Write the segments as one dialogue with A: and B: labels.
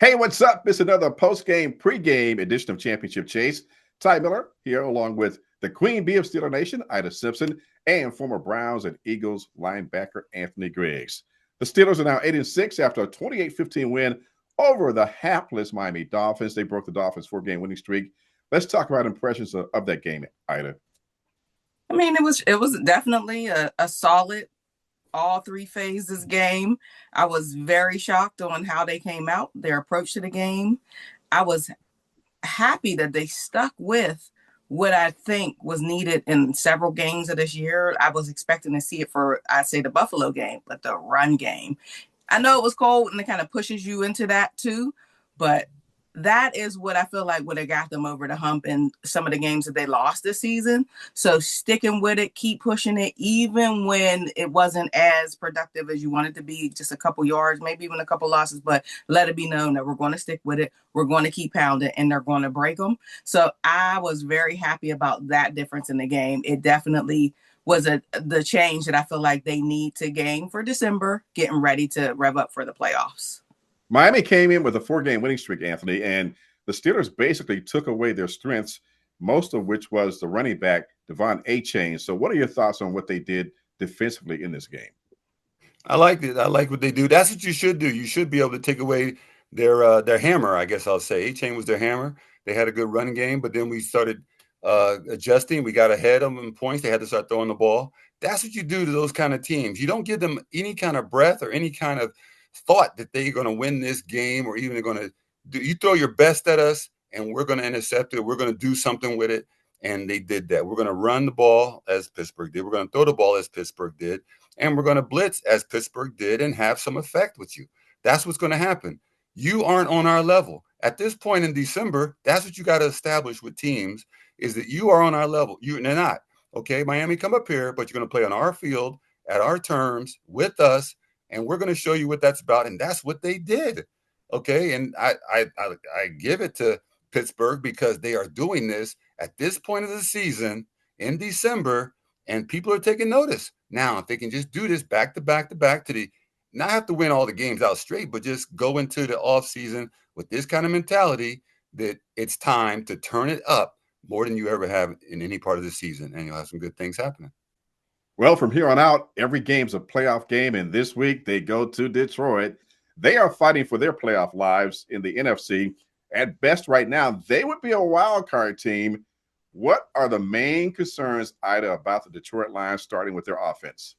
A: Hey, what's up? It's another post-game, pre-game edition of Championship Chase. Ty Miller here, along with the Queen Bee of Steeler Nation, Ida Simpson, and former Browns and Eagles linebacker Anthony Griggs. The Steelers are now 8-6 after a 28-15 win over the hapless Miami Dolphins. They broke the Dolphins' four-game winning streak. Let's talk about impressions of that game, Ida.
B: I mean, it was definitely a solid all three phases game. I was very shocked on how they came out, their approach to the game. I was happy that they stuck with what I think was needed in several games of this year. I was expecting to see it for, I'd say, the Buffalo game, but the run game. I know it was cold and it kind of pushes you into that too, but that is what I feel like would have got them over the hump in some of the games that they lost this season. So sticking with it, keep pushing it, even when it wasn't as productive as you wanted to be, just a couple yards, maybe even a couple losses, but let it be known that we're going to stick with it. We're going to keep pounding and they're going to break them. So I was very happy about that difference in the game. It definitely was the change that I feel like they need to gain for December, getting ready to rev up for the playoffs.
A: Miami came in with a four-game winning streak, Anthony, and the Steelers basically took away their strengths, most of which was the running back, Devon A-Chain. So what are your thoughts on what they did defensively in this game?
C: I like it. I like what they do. That's what you should do. You should be able to take away their hammer, I guess I'll say. A-Chain was their hammer. They had a good running game, but then we started adjusting. We got ahead of them in points. They had to start throwing the ball. That's what you do to those kind of teams. You don't give them any kind of breath or any kind of thought that they're going to win this game or even going to do. You throw your best at us, and we're going to intercept it. We're going to do something with it, and they did that. We're going to run the ball as Pittsburgh did. We're going to throw the ball as Pittsburgh did, and we're going to blitz as Pittsburgh did and have some effect with you. That's what's going to happen. You aren't on our level. At this point in December, that's what you got to establish with teams is that you are on our level. They're not. Okay, Miami, come up here, but you're going to play on our field at our terms with us, and we're going to show you what that's about. And that's what they did. Okay, and I give it to Pittsburgh because they are doing this at this point of the season in December, and people are taking notice. Now, if they can just do this back to back to back to the not have to win all the games out straight, but just go into the offseason with this kind of mentality that it's time to turn it up more than you ever have in any part of the season, and you'll have some good things happening.
A: Well, from here on out, every game's a playoff game, and this week they go to Detroit. They are fighting for their playoff lives in the NFC. At best right now, they would be a wild card team. What are the main concerns, Ida, about the Detroit Lions starting with their offense?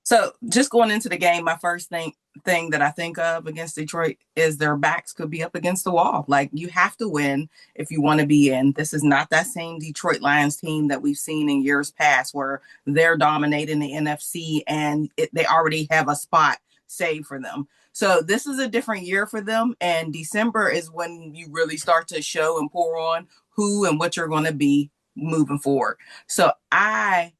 B: So just going into the game, my first thing that I think of against Detroit is their backs could be up against the wall. Like, you have to win if you want to be in. This is not that same Detroit Lions team that we've seen in years past where they're dominating the NFC and they already have a spot saved for them. So this is a different year for them. And December is when you really start to show and pour on who and what you're going to be moving forward. So I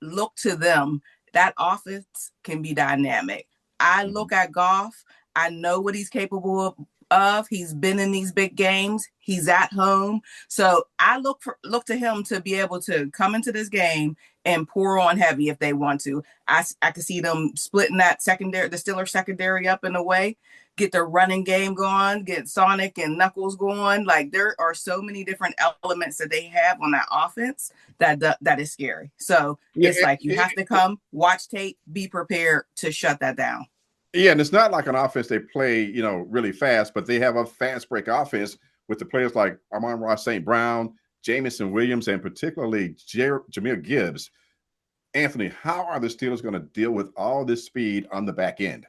B: look to them. That offense can be dynamic. I look at Goff. I know what he's capable of. He's been in these big games. He's at home. So I look to him to be able to come into this game and pour on heavy if they want to. I can see them splitting that secondary, the Steelers secondary up in a way, get their running game going, get Sonic and Knuckles going. Like, there are so many different elements that they have on that offense that is scary. So it's like you have to come, watch tape, be prepared to shut that down.
A: Yeah, and it's not like an offense they play, really fast, but they have a fast break offense with the players like Amon-Ra, St.Brown, Jameson Williams, and particularly Jamyr Gibbs. Anthony, how are the Steelers going to deal with all this speed on the back end?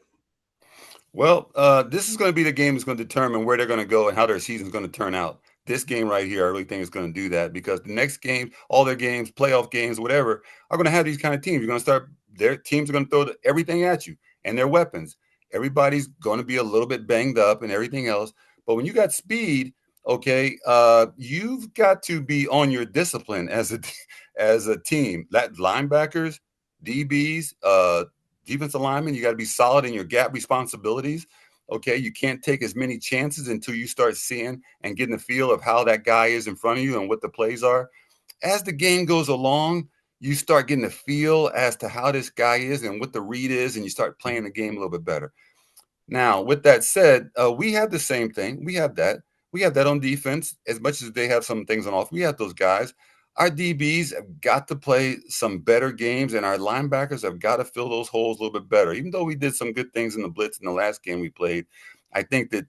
C: Well, this is going to be the game that's going to determine where they're going to go and how their season is going to turn out. This game right here, I really think is going to do that because the next game, all their games, playoff games, whatever, are going to have these kind of teams. You're going to start, their teams are going to throw everything at you and their weapons. Everybody's going to be a little bit banged up and everything else. But when you got speed, okay, you've got to be on your discipline as a team. That linebackers, DBs, defensive linemen, you got to be solid in your gap responsibilities. Okay, you can't take as many chances until you start seeing and getting the feel of how that guy is in front of you and what the plays are. As the game goes along, you start getting a feel as to how this guy is and what the read is, and you start playing the game a little bit better. Now, with that said, we have the same thing. We have that. We have that on defense. As much as they have some things on offense, we have those guys. Our DBs have got to play some better games, and our linebackers have got to fill those holes a little bit better. Even though we did some good things in the blitz in the last game we played, I think that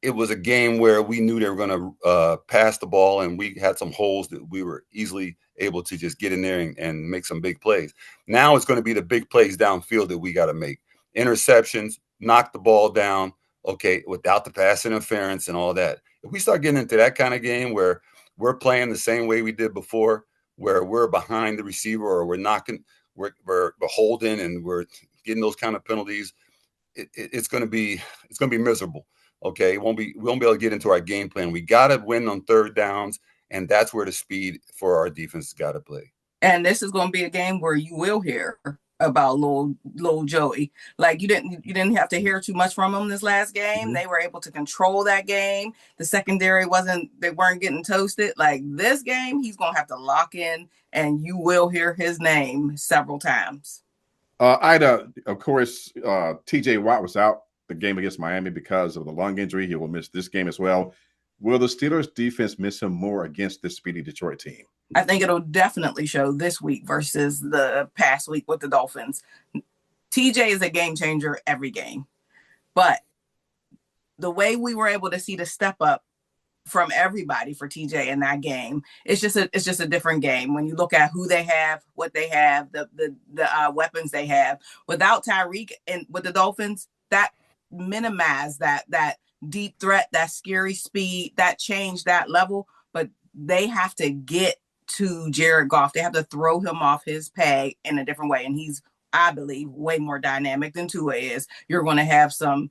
C: it was a game where we knew they were going to pass the ball, and we had some holes that we were easily able to just get in there and make some big plays. Now it's going to be the big plays downfield that we got to make. Interceptions, knock the ball down, okay, without the pass interference and all that. If we start getting into that kind of game where we're playing the same way we did before, where we're behind the receiver or we're knocking, we're holding and we're getting those kind of penalties, it's going to be miserable. Okay, we won't be able to get into our game plan. We got to win on third downs, and that's where the speed for our defense has got to play.
B: And this is going to be a game where you will hear about little Joey. Like you didn't have to hear too much from him this last game. Mm-hmm. They were able to control that game. The secondary they weren't getting toasted. Like this game, he's going to have to lock in, and you will hear his name several times.
A: Ida, of course, TJ Watt was out the game against Miami because of the lung injury. He will miss this game as well. Will the Steelers defense miss him more against this speedy Detroit team?
B: I think it'll definitely show this week versus the past week with the Dolphins. TJ is a game changer every game. But the way we were able to see the step up from everybody for TJ in that game, it's just a different game. When you look at who they have, what they have, the weapons they have. Without Tyreek and with the Dolphins, that minimized that deep threat, that scary speed, that changed that level. But they have to get to Jared Goff. They have to throw him off his peg in a different way. And he's, I believe, way more dynamic than Tua is. You're going to have some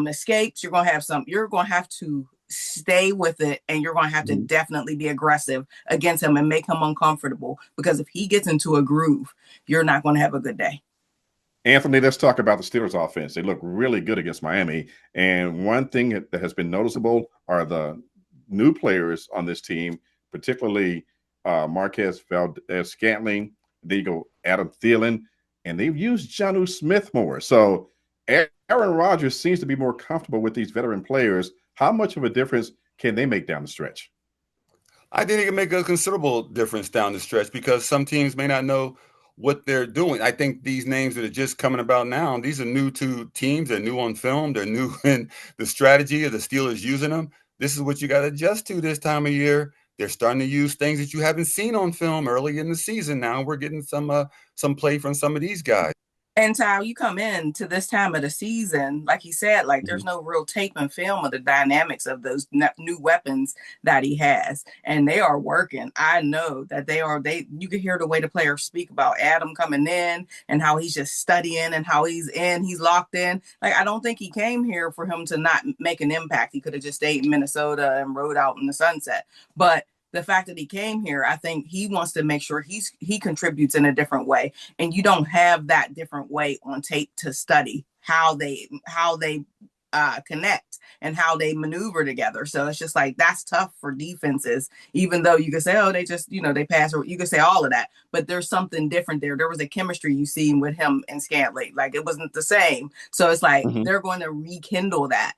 B: escapes. You're going to have to stay with it, and you're going to have to definitely be aggressive against him and make him uncomfortable, because if he gets into a groove, you're not going to have a good day.
A: Anthony, let's talk about the Steelers offense. They look really good against Miami. And one thing that has been noticeable are the new players on this team, particularly Marquez, Valdez, Scantling. There you go, Adam Thielan. And they've used Johnu Smith more. So Aaron Rodgers seems to be more comfortable with these veteran players. How much of a difference can they make down the stretch?
C: I think it can make a considerable difference down the stretch, because some teams may not know what they're doing. I think these names that are just coming about now, these are new to teams. They're new on film. They're new in the strategy of the Steelers using them. This is what you got to adjust to this time of year. They're starting to use things that you haven't seen on film early in the season. Now we're getting some play from some of these guys.
B: And Ty, you come in to this time of the season, like he said, like there's no real tape and film of the dynamics of those new weapons that he has, and they are working. I know that you can hear the way the players speak about Adam coming in and how he's just studying and how he's locked in. Like, I don't think he came here for him to not make an impact. He could have just stayed in Minnesota and rode out in the sunset. But the fact that he came here, I think he wants to make sure he contributes in a different way. And you don't have that different way on tape to study how they connect and how they maneuver together. So it's just like, that's tough for defenses, even though you could say, oh, they just, they pass, or you could say all of that, but there's something different there. There was a chemistry you seen with him and Scantling. Like, it wasn't the same. So it's like, they're going to rekindle that.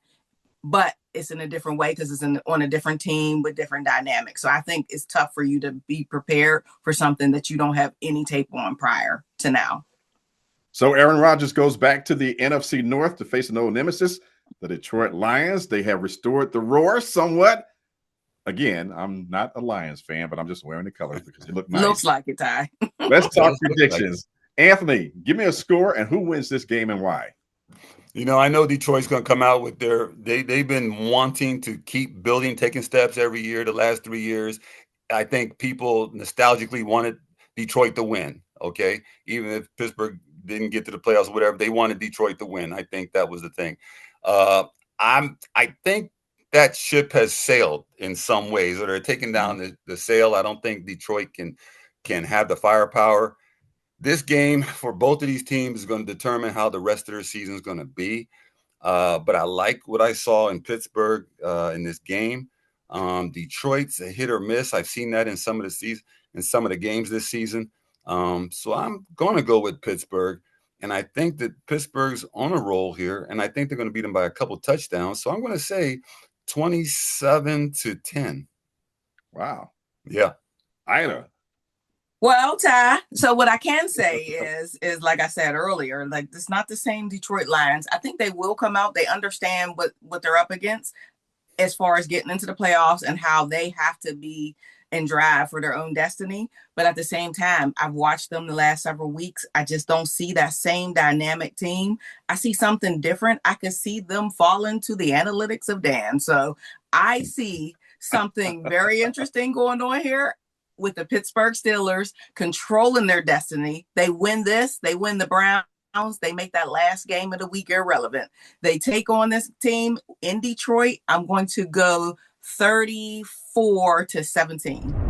B: But it's in a different way because it's on a different team with different dynamics. So I think it's tough for you to be prepared for something that you don't have any tape on prior to now.
A: So Aaron Rodgers goes back to the NFC North to face an old nemesis, the Detroit Lions. They have restored the roar somewhat. Again, I'm not a Lions fan, but I'm just wearing the colors because they look nice.
B: Looks like it, Ty.
A: Let's talk predictions. Anthony, give me a score and who wins this game and why.
C: I know Detroit's going to come out with they've been wanting to keep building, taking steps every year, the last 3 years. I think people nostalgically wanted Detroit to win, okay? Even if Pittsburgh didn't get to the playoffs or whatever, they wanted Detroit to win. I think that was the thing. I think that ship has sailed in some ways, or they're taking down the sail. I don't think Detroit can have the firepower. This game for both of these teams is going to determine how the rest of their season is going to be. But I like what I saw in Pittsburgh in this game. Detroit's a hit or miss. I've seen that in some of the games this season. So I'm going to go with Pittsburgh. And I think that Pittsburgh's on a roll here, and I think they're going to beat them by a couple touchdowns. So I'm going to say 27-10.
A: Wow.
C: Yeah.
A: Ida.
B: Well, Ty, so what I can say is like I said earlier, like it's not the same Detroit Lions. I think they will come out. They understand what they're up against as far as getting into the playoffs and how they have to be and drive for their own destiny. But at the same time, I've watched them the last several weeks. I just don't see that same dynamic team. I see something different. I can see them fall into the analytics of Dan. So I see something very interesting going on here with the Pittsburgh Steelers controlling their destiny. They win this, they win the Browns. They make that last game of the week irrelevant. They take on this team in Detroit. I'm going to go 34-17.